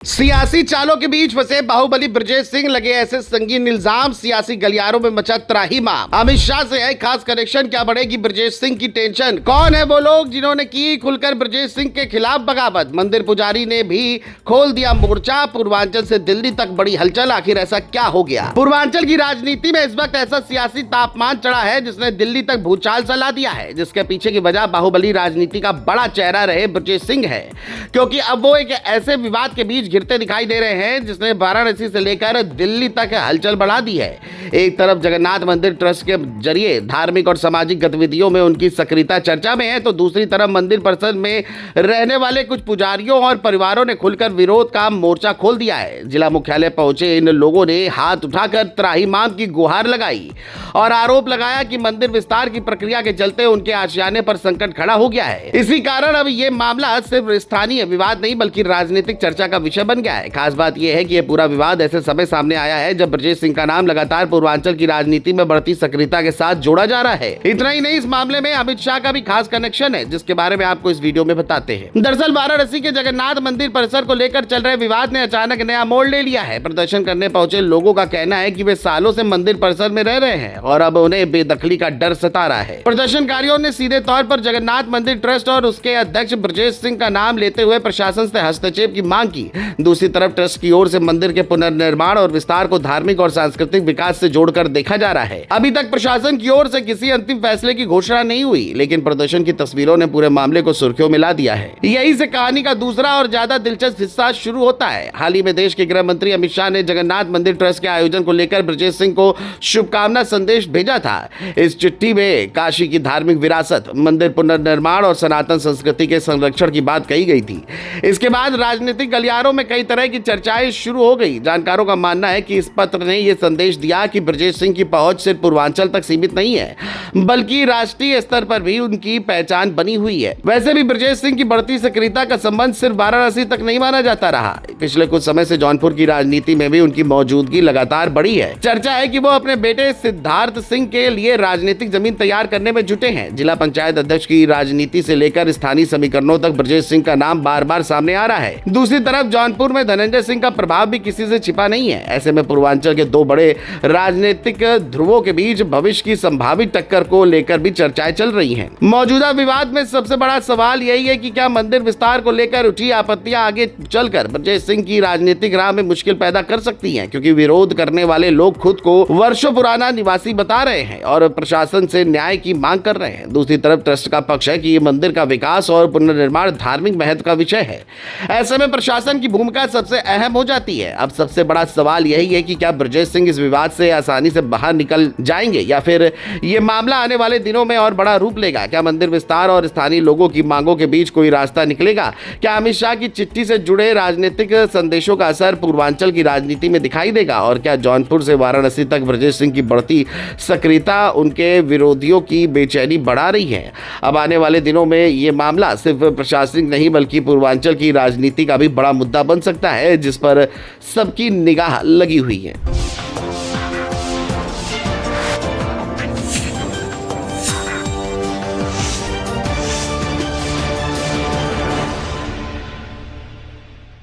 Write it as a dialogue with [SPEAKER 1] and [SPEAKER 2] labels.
[SPEAKER 1] सियासी चालों के बीच फंसे बाहुबली ब्रजेश सिंह लगे ऐसे संगीन इल्जाम, सियासी गलियारों में मचा त्राहिमाम। अमित शाह से है खास कनेक्शन, क्या बढ़ेगी ब्रजेश सिंह की टेंशन? कौन है वो लोग जिन्होंने की खुलकर ब्रजेश सिंह के खिलाफ बगावत? मंदिर पुजारी ने भी खोल दिया मोर्चा, पूर्वांचल से दिल्ली तक बड़ी हलचल। आखिर ऐसा क्या हो गया? पूर्वांचल की राजनीति में इस वक्त ऐसा सियासी तापमान चढ़ा है जिसने दिल्ली तक भूचाल चला दिया है, जिसके पीछे की वजह बाहुबली राजनीति का बड़ा चेहरा रहे ब्रजेश सिंह है, क्योंकि अब वो एक ऐसे विवाद के बीच घिरते दिखाई दे रहे हैं जिसने वाराणसी से लेकर दिल्ली तक हलचल बढ़ा दी है। एक तरफ जगन्नाथ मंदिर ट्रस्ट के जरिए धार्मिक और सामाजिक गतिविधियों में उनकी सक्रियता चर्चा में है, तो दूसरी तरफ मंदिर परिसर में रहने वाले कुछ पुजारियों और परिवारों ने खुलकर विरोध का मोर्चा खोल दिया है। जिला मुख्यालय पहुंचे इन लोगों ने हाथ उठाकर त्राहिमाम की गुहार लगाई और आरोप लगाया कि मंदिर विस्तार की प्रक्रिया के चलते उनके आशियाने पर संकट खड़ा हो गया है। इसी कारण अब ये मामला सिर्फ स्थानीय विवाद नहीं बल्कि राजनीतिक चर्चा का विषय बन गया है। खास बात यह है कि यह पूरा विवाद ऐसे समय सामने आया है जब ब्रजेश सिंह का नाम लगातार पूर्वांचल की राजनीति में बढ़ती सक्रियता के साथ जोड़ा जा रहा है। इतना ही नहीं, इस मामले में अमित शाह का भी खास कनेक्शन है, जिसके बारे में आपको इस वीडियो में बताते हैं। दरअसल वाराणसी के जगन्नाथ मंदिर परिसर को लेकर चल रहे विवाद ने अचानक नया मोड़ ले लिया है। प्रदर्शन करने पहुंचे लोगों का कहना है कि वे सालों से मंदिर परिसर में रह रहे हैं और अब उन्हें बेदखली का डर सता रहा है। प्रदर्शनकारियों ने सीधे तौर पर जगन्नाथ मंदिर ट्रस्ट और उसके अध्यक्ष ब्रजेश सिंह का नाम लेते हुए प्रशासन से हस्तक्षेप की मांग की। दूसरी तरफ ट्रस्ट की ओर से मंदिर के पुनर्निर्माण और विस्तार को धार्मिक और सांस्कृतिक विकास से जोड़कर देखा जा रहा है। अभी तक प्रशासन की ओर से किसी अंतिम फैसले की घोषणा नहीं हुई, लेकिन प्रदर्शन की तस्वीरों ने पूरे मामले को सुर्खियों में ला दिया है। यही से कहानी का दूसरा और ज्यादा दिलचस्प हिस्सा शुरू होता है। हाल ही में देश के गृह मंत्री अमित शाह ने जगन्नाथ मंदिर ट्रस्ट के आयोजन को लेकर ब्रजेश सिंह को शुभकामना संदेश भेजा था। इस चिट्ठी में काशी की धार्मिक विरासत, मंदिर पुनर्निर्माण और सनातन संस्कृति के संरक्षण की बात कही गई थी। इसके बाद राजनीतिक गलियारों में कई तरह की चर्चाएं शुरू हो गई। जानकारों का मानना है कि इस पत्र ने यह संदेश दिया कि ब्रजेश सिंह की पहुंच सिर्फ पूर्वांचल तक सीमित नहीं है, बल्कि राष्ट्रीय स्तर पर भी उनकी पहचान बनी हुई है। वैसे भी ब्रजेश सिंह की बढ़ती सक्रियता का संबंध सिर्फ वाराणसी तक नहीं माना जाता रहा। पिछले कुछ समय से जौनपुर की राजनीति में भी उनकी मौजूदगी लगातार बढ़ी है। चर्चा है कि वो अपने बेटे सिद्धार्थ सिंह के लिए राजनीतिक जमीन तैयार करने में जुटे हैं। जिला पंचायत अध्यक्ष की राजनीति से लेकर स्थानीय समीकरणों तक ब्रजेश सिंह का नाम बार बार सामने आ रहा है। दूसरी तरफ जौनपुर में धनंजय सिंह का प्रभाव भी किसी से छिपा नहीं है। ऐसे में पूर्वांचल के दो बड़े राजनीतिक ध्रुवों के बीच भविष्य की संभावित टक्कर को लेकर भी चर्चाएं चल रही हैं। मौजूदा विवाद में सबसे बड़ा सवाल यही है कि क्या मंदिर विस्तार को लेकर उठी आपत्तियां आगे चलकर ब्रजेश सिंह की राजनीतिक राह में मुश्किल पैदा कर सकती हैं, क्योंकि विरोध करने वाले लोग खुद को वर्षों पुराना निवासी बता रहे हैं और प्रशासन से न्याय की मांग कर रहे हैं। दूसरी तरफ ट्रस्ट का पक्ष है कि ये मंदिर का विकास और पुनर्निर्माण धार्मिक महत्व का विषय है। ऐसे में प्रशासन की भूमिका सबसे अहम हो जाती है। अब सबसे बड़ा सवाल यही है कि क्या ब्रजेश सिंह इस विवाद से आसानी से बाहर निकल जाएंगे या फिर ये मामला आने वाले दिनों में और बड़ा रूप लेगा? क्या मंदिर विस्तार और स्थानीय लोगों की मांगों के बीच कोई रास्ता निकलेगा? क्या अमित शाह की चिट्ठी से जुड़े राजनीतिक संदेशों का असर पूर्वांचल की राजनीति में दिखाई देगा? और क्या जौनपुर से वाराणसी तक ब्रजेश सिंह की बढ़ती सक्रियता उनके विरोधियों की बेचैनी बढ़ा रही है? अब आने वाले दिनों में ये मामला सिर्फ प्रशासनिक नहीं बल्कि पूर्वांचल की राजनीति का भी बड़ा मुद्दा बन सकता है, जिस पर सबकी निगाह लगी हुई है।